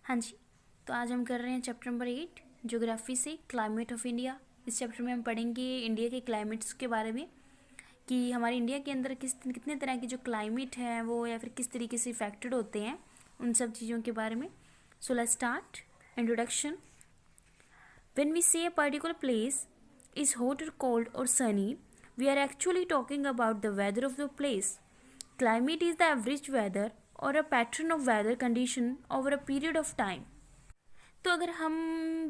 हाँ जी। तो आज हम कर रहे हैं चैप्टर नंबर 8 ज्योग्राफी से क्लाइमेट ऑफ इंडिया। इस चैप्टर में हम पढ़ेंगे इंडिया के क्लाइमेट्स के बारे में कि हमारे इंडिया के अंदर कितने तरह की जो क्लाइमेट है वो या फिर किस तरीके से इफेक्टेड होते हैं, उन सब चीज़ों के बारे में। So let's start. Introduction. When we say a particular place is hot or cold or sunny, we are actually talking about the weather of the place. Climate is the average weather or a pattern of weather condition over a period of time. तो अगर हम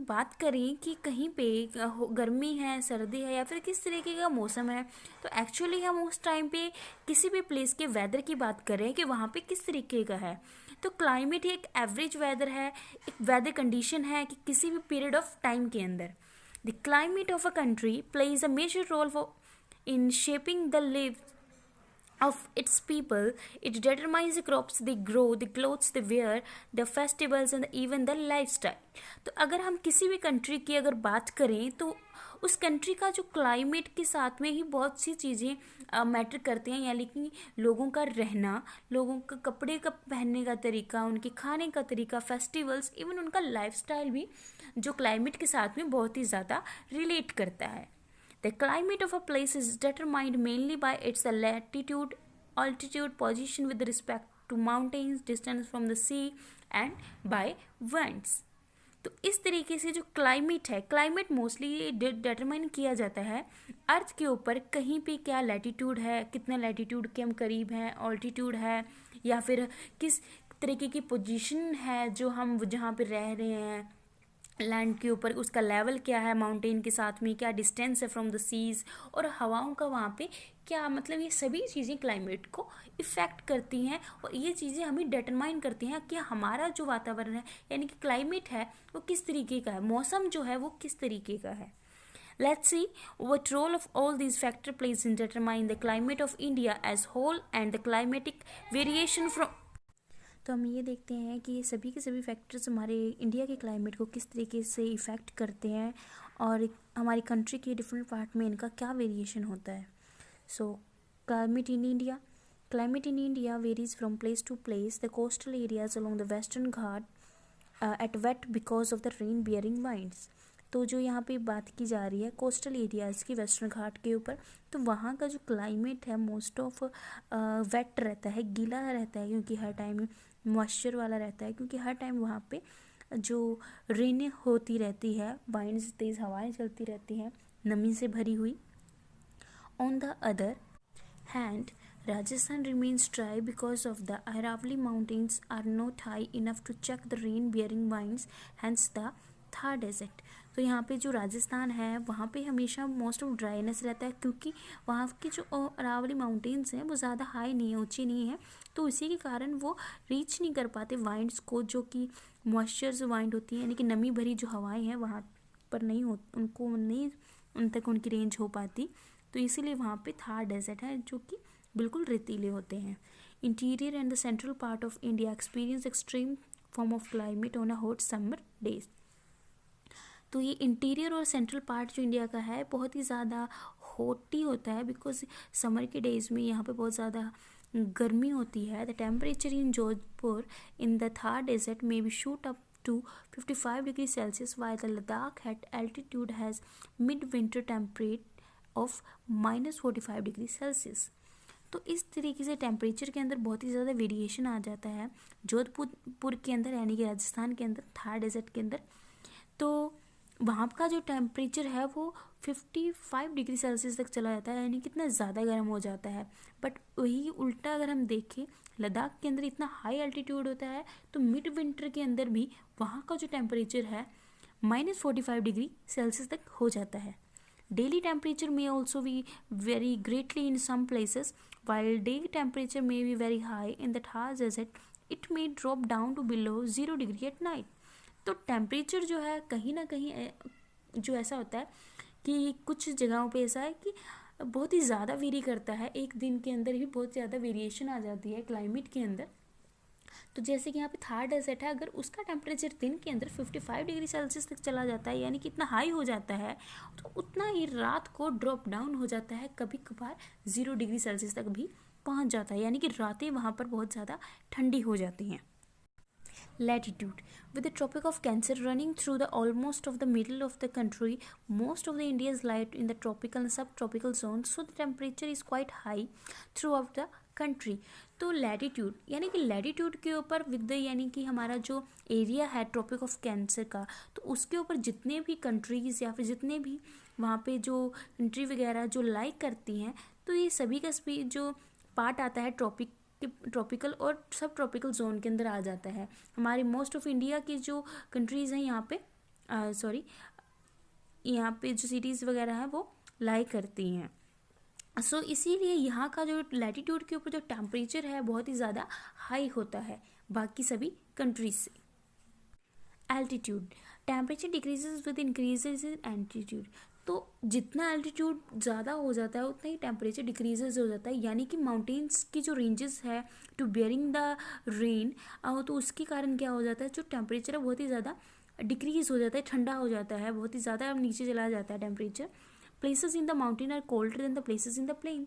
बात करें कि कहीं पे गर्मी है, सर्दी है या फिर किस तरीके का मौसम है, तो एक्चुअली हम उस टाइम पे किसी भी प्लेस के वेदर की बात करें कि वहाँ पे किस तरीके का है। तो क्लाइमेट एक एवरेज वेदर है, एक वेदर कंडीशन है कि किसी भी पीरियड ऑफ टाइम के अंदर the climate of a country plays a major role for in shaping the live of its people. It determines the crops they grow, the clothes they wear, the festivals and even the lifestyle. तो अगर हम किसी भी country की अगर बात करें तो उस कंट्री का जो क्लाइमेट के साथ में ही बहुत सी चीज़ें मैटर करती हैं, यानी कि लोगों का रहना, लोगों का कपड़े का पहनने का तरीका, उनके खाने का तरीका, फेस्टिवल्स, इवन उनका लाइफस्टाइल भी जो क्लाइमेट के साथ में बहुत ही ज़्यादा रिलेट करता है। The climate of a place is determined mainly by its latitude, altitude, position with respect to mountains, distance from the sea and by winds. तो इस तरीके से जो क्लाइमेट है, क्लाइमेट मोस्टली डिटरमाइन किया जाता है अर्थ के ऊपर कहीं पे क्या लैटिट्यूड है, कितना लैटिट्यूड के हम करीब हैं, ऑल्टीट्यूड है, या फिर किस तरीके की पोजीशन है जो हम जहाँ पे रह रहे हैं लैंड के ऊपर, उसका लेवल क्या है, माउंटेन के साथ में क्या डिस्टेंस है फ्रॉम द सीज, और हवाओं का वहाँ पे क्या मतलब, ये सभी चीज़ें क्लाइमेट को इफ़ेक्ट करती हैं और ये चीज़ें हमें डिटरमाइन करती हैं कि हमारा जो वातावरण है यानी कि क्लाइमेट है वो किस तरीके का है, मौसम जो है वो किस तरीके का है। Let's see what role of all these factors plays in determining the climate of India as whole and the climatic variation from। तो हम ये देखते हैं कि ये सभी के सभी फैक्टर्स हमारे इंडिया के क्लाइमेट को किस तरीके से इफ़ेक्ट करते हैं और हमारी कंट्री के डिफरेंट पार्ट में इनका क्या वेरिएशन होता है। So climate in India varies from place to place. The coastal areas along the western Ghat at wet because of the rain bearing winds. तो जो यहाँ पे बात की जा रही है कोस्टल एरियाज़ की, वेस्टर्न घाट के ऊपर, तो वहाँ का जो क्लाइमेट है मोस्ट ऑफ वेट रहता है, गीला रहता है, क्योंकि हर टाइम मॉइस्चर वाला रहता है, क्योंकि हर टाइम वहाँ पे जो रेन होती रहती है, वाइंड्स, तेज़ हवाएं चलती रहती हैं नमी से भरी हुई। On the other hand, Rajasthan remains dry because of the Aravalli mountains are not high enough to check the rain-bearing winds, hence the Thar desert। तो यहाँ पे जो राजस्थान है वहाँ पे हमेशा मोस्ट ऑफ ड्राइनेस रहता है, क्योंकि वहाँ की जो अरावली माउंटेन्स हैं वो ज़्यादा हाई नहीं है, ऊंची नहीं है, तो इसी के कारण वो रीच नहीं कर पाते वाइंड्स को, जो कि मॉइस्चर्स वाइंड होती है, यानी कि नमी भरी जो हवाएं हैं वहाँ पर नहीं हो, उनको नहीं उन तक उनकी रेंज हो पाती, तो इसीलिए वहाँ पे थार डेजर्ट है जो कि बिल्कुल रेतीले होते हैं। Interior and the central part of India experience extreme form of climate on a hot summer days. तो ये इंटीरियर और सेंट्रल पार्ट जो इंडिया का है बहुत ही ज़्यादा हॉट ही होता है, बिकॉज समर के डेज में यहाँ पे बहुत ज़्यादा गर्मी होती है। The temperature in Jodhpur in the Thar desert may be shoot up to 55 degrees Celsius, while the Ladakh at altitude has mid-winter temperature of -45 degree Celsius. तो इस तरीके से टेम्परेचर के अंदर बहुत ही ज़्यादा वेरिएशन आ जाता है जोधपुर के अंदर, यानी कि राजस्थान के अंदर, थार डेजर्ट के अंदर। तो वहाँ का जो टेम्परेचर है वो 55 डिग्री सेल्सियस तक चला जाता है, यानी कितना ज़्यादा गर्म हो जाता है। बट वही उल्टा अगर हम देखें, लद्दाख के अंदर इतना हाई एल्टीट्यूड होता है, तो मिड विंटर के अंदर भी वहाँ का जो टेम्परेचर है -45 डिग्री सेल्सियस तक हो जाता है। Daily temperature may also be vary greatly in some places. While day temperature may be very high in the Thar desert, it may drop down to below 0 degree at night. तो temperature जो है कहीं ना कहीं जो ऐसा होता है कि कुछ जगहों पे ऐसा है कि बहुत ही ज़्यादा वेरी करता है, एक दिन के अंदर ही बहुत ज़्यादा वेरिएशन आ जाती है क्लाइमेट के अंदर। तो जैसे कि यहाँ पे थार डेजर्ट है, अगर उसका टेम्परेचर दिन के अंदर 55 डिग्री सेल्सियस तक चला जाता है, यानी कि इतना हाई हो जाता है, तो उतना ही रात को ड्रॉप डाउन हो जाता है, कभी कभार 0 डिग्री सेल्सियस तक भी पहुँच जाता है, यानी कि रातें वहाँ पर बहुत ज़्यादा ठंडी हो जाती हैं। Latitude. With the Tropic of Cancer running through the almost of the middle of the country, most of the India is light in the tropical and subtropical zones, so the temperature is quite high throughout the country. तो latitude यानी कि latitude के ऊपर with यानी कि हमारा जो area है ट्रॉपिक ऑफ कैंसर का, तो उसके ऊपर जितने भी कंट्रीज़ या फिर जितने भी वहाँ पे जो कंट्री वगैरह जो लाइक करती हैं, तो ये सभी का सभी जो पार्ट आता है ट्रॉपिकल और सब ट्रॉपिकल जोन के अंदर आ जाता है. हमारी मोस्ट ऑफ इंडिया की जो कंट्रीज़ हैं यहाँ पे यहाँ पे जो सिटीज़ वगैरह हैं वो लाई करती हैं. सो इसीलिए यहाँ का जो लैटिट्यूड के ऊपर जो टेम्परेचर है बहुत ही ज़्यादा हाई होता है बाकी सभी कंट्रीज से. Altitude. Temperature decreases with increases in altitude. तो जितना एल्टीट्यूड ज़्यादा हो जाता है उतना ही टेम्परेचर डिक्रीजेज हो जाता है, यानी कि माउंटेन्स की जो रेंजेस है टू बियरिंग द रेन, तो उसके कारण क्या हो जाता है, जो टेम्परेचर है बहुत ही ज़्यादा डिक्रीज हो जाता है, ठंडा हो जाता है, बहुत ही ज़्यादा नीचे चला जाता है temperature. Places in the mountain are colder than the places in the plain.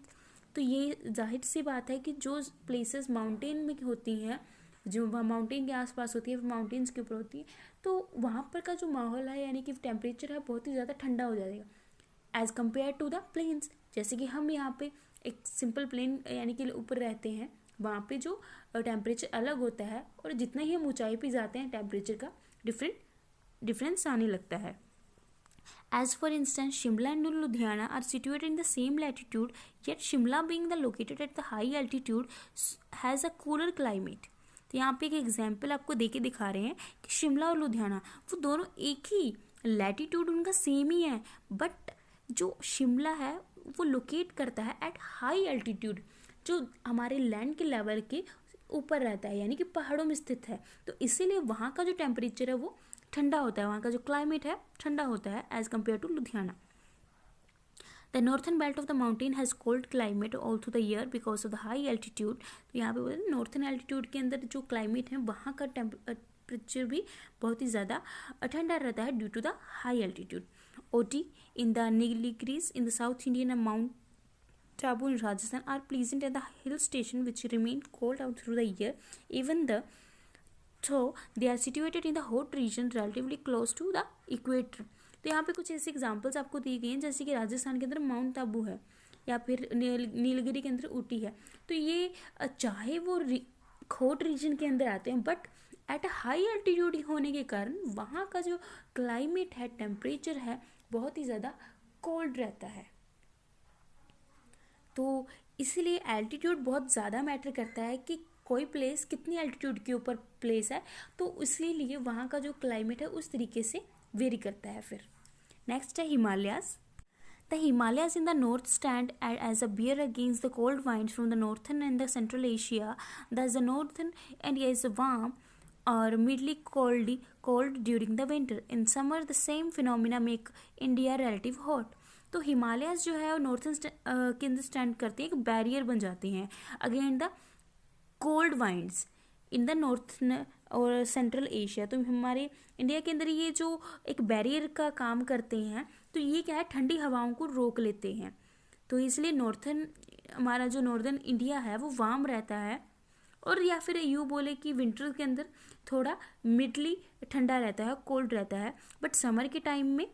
तो ये जाहिर सी बात है कि जो प्लेसेस माउंटेन में होती हैं, जो माउंटेन के आसपास होती है, माउंटेन्स के ऊपर होती है, तो वहाँ पर का जो माहौल है यानी कि टेम्परेचर है बहुत ही ज़्यादा ठंडा हो जाएगा as compare to the plains. जैसे कि हम यहाँ पे एक सिंपल प्लेन यानी कि ऊपर रहते हैं, वहाँ पे जो टेम्परेचर अलग होता है, और जितना ही हम ऊंचाई पे जाते हैं टेम्परेचर का डिफरेंस आने लगता है. As for instance, Shimla and Ludhiana are situated in the same latitude, yet Shimla being located at the high altitude has a cooler climate. तो यहाँ पे एक एग्जाम्पल आपको दे के दिखा रहे हैं कि शिमला और लुधियाना वो दोनों एक ही लैटिट्यूड उनका सेम ही है, बट जो शिमला है वो लोकेट करता है एट हाई एल्टीट्यूड, जो हमारे लैंड के लेवल के ऊपर रहता है यानी कि पहाड़ों में स्थित है. तो इसीलिए वहाँ का जो टेम्परेचर है वो ठंडा होता है, वहाँ का जो क्लाइमेट है ठंडा होता है as compare to Ludhiana. The northern belt of the mountain has cold climate all through the year because of the high altitude. तो यहाँ पे बोलते हैं नॉर्थन एल्टीट्यूड के अंदर जो क्लाइमेट है वहाँ का टेम्परेचर भी बहुत ही ज़्यादा ठंडा रहता है due to the high altitude. Ooty in the Nilgiris in the south Indian and mount Abu in Rajasthan are pleasant at the hill station which remain cold out through the year, even though they are situated in the hot region relatively close to the equator. तो यहाँ पे कुछ ऐसे examples आपको दी गई हैं, जैसे कि राजस्थान के अंदर माउंट आबू है या फिर नीलगिरी के अंदर ऊटी है. तो ये चाहे वो हॉट रीजन के अंदर आते हैं, बट एट हाई एल्टीट्यूड होने के कारण वहाँ का जो क्लाइमेट है, टेम्परेचर है, बहुत ही ज़्यादा कोल्ड रहता है. तो इसीलिए एल्टीट्यूड बहुत ज़्यादा मैटर करता है कि कोई प्लेस कितनी एल्टीट्यूड के ऊपर प्लेस है, तो इसलिए वहाँ का जो क्लाइमेट है उस तरीके से वेरी करता है. फिर नेक्स्ट है Himalayas. The Himalayas in the north stand as a bear against the cold winds from the northern and the central Asia. The northern India is warm or mildly cold during the winter. In summer, the same phenomena make India relative hot. तो हिमालयाज जो है वो northern के अंदर stand करते हैं, एक barrier बन जाते हैं against the cold winds in the northern और सेंट्रल एशिया. तो हमारे इंडिया के अंदर ये जो एक बैरियर का काम करते हैं, तो ये क्या है, ठंडी हवाओं को रोक लेते हैं. तो इसलिए हमारा जो नॉर्दर्न इंडिया है वो वार्म रहता है, और या फिर यूँ बोले कि विंटर के अंदर थोड़ा मिडली ठंडा रहता है, कोल्ड रहता है, बट समर के टाइम में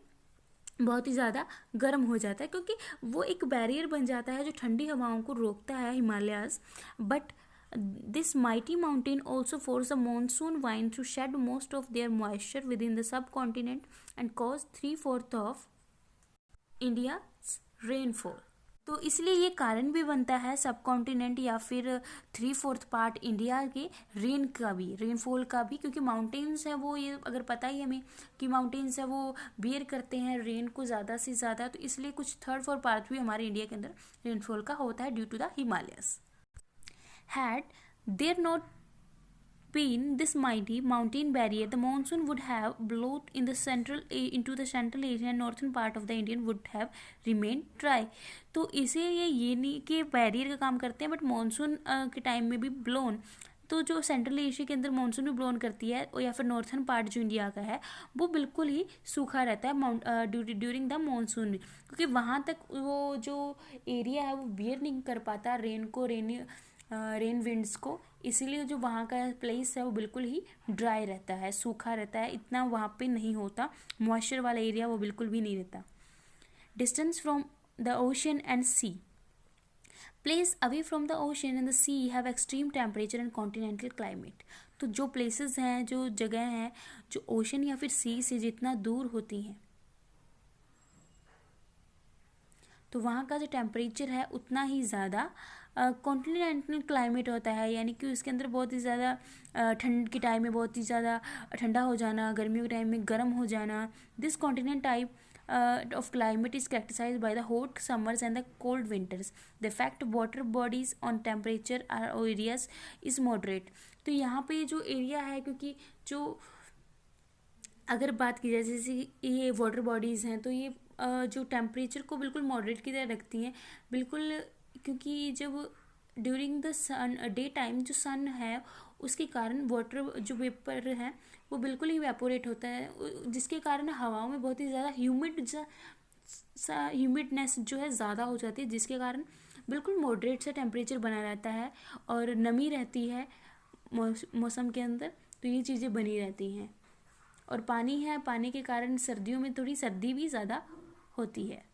बहुत ही ज़्यादा गर्म हो जाता है, क्योंकि वो एक बैरियर बन जाता है जो ठंडी हवाओं को रोकता है Himalayas. But this mighty mountain also force the monsoon wind to shed most of their moisture within the subcontinent and cause 3/4 of India rainfall. तो इसलिए ये कारण भी बनता है सब कॉन्टिनेंट या फिर 3/4 पार्ट इंडिया के रेनफॉल का भी, क्योंकि माउंटेन्स हैं वो, ये अगर पता ही हमें कि माउंटेन्स है वो बियर करते हैं रेन को ज़्यादा से ज़्यादा, तो इसलिए कुछ 3/4 पार्ट भी हमारे इंडिया के अंदर रेनफॉल का होता है due to the Himalayas. Had there not been this mighty mountain barrier, the monsoon would have blown into the central Asia and northern part of the Indian would have remained dry. तो इसीलिए ये नहीं कि barrier का काम करते हैं, but monsoon के टाइम में भी ब्लोन, तो जो सेंट्रल एशिया के अंदर मानसून भी ब्लोन करती है, और या फिर नॉर्थन पार्ट जो इंडिया का है वो बिल्कुल ही सूखा रहता है ड्यूरिंग द मानसून में, क्योंकि वहाँ तक वो जो एरिया है वो बियर नहीं कर पाता रेन रेन विंड्स को, इसीलिए जो वहाँ का प्लेस है वो बिल्कुल ही ड्राई रहता है, सूखा रहता है, इतना वहाँ पे नहीं होता, मॉइस्चर वाला एरिया वो बिल्कुल भी नहीं रहता। Distance from the ocean and sea, place away from the ocean and the sea have extreme temperature and continental climate. तो जो प्लेसेस हैं, जो जगह हैं जो ओशन या फिर सी से जितना दूर होती हैं, तो वहाँ का जो टेम्परेचर है उतना ही ज़्यादा कॉन्टिनेंटल क्लाइमेट होता है, यानी कि उसके अंदर बहुत ही ज़्यादा ठंड के टाइम में बहुत ही ज़्यादा ठंडा हो जाना, गर्मियों के टाइम में गर्म हो जाना। This continent type of climate is characterized by the hot summers and the cold winters. The effect water bodies on temperature areas is moderate. तो यहाँ पे जो एरिया है, क्योंकि जो अगर बात की जाए जैसे ये वाटर बॉडीज़ हैं, तो ये जो टेम्परेचर को बिल्कुल मॉडरेट की तरह रखती हैं बिल्कुल, क्योंकि जब during the sun day time जो सन है उसके कारण वाटर जो वेपर है वो बिल्कुल ही वेपोरेट होता है, जिसके कारण हवाओं में बहुत ही ज़्यादा ह्यूमिडनेस जो है ज़्यादा हो जाती है, जिसके कारण बिल्कुल मॉडरेट सा टेम्परेचर बना रहता है और नमी रहती है मौसम के अंदर, तो ये चीज़ें बनी रहती हैं। और पानी है, पानी के कारण सर्दियों में थोड़ी सर्दी भी ज़्यादा होती है।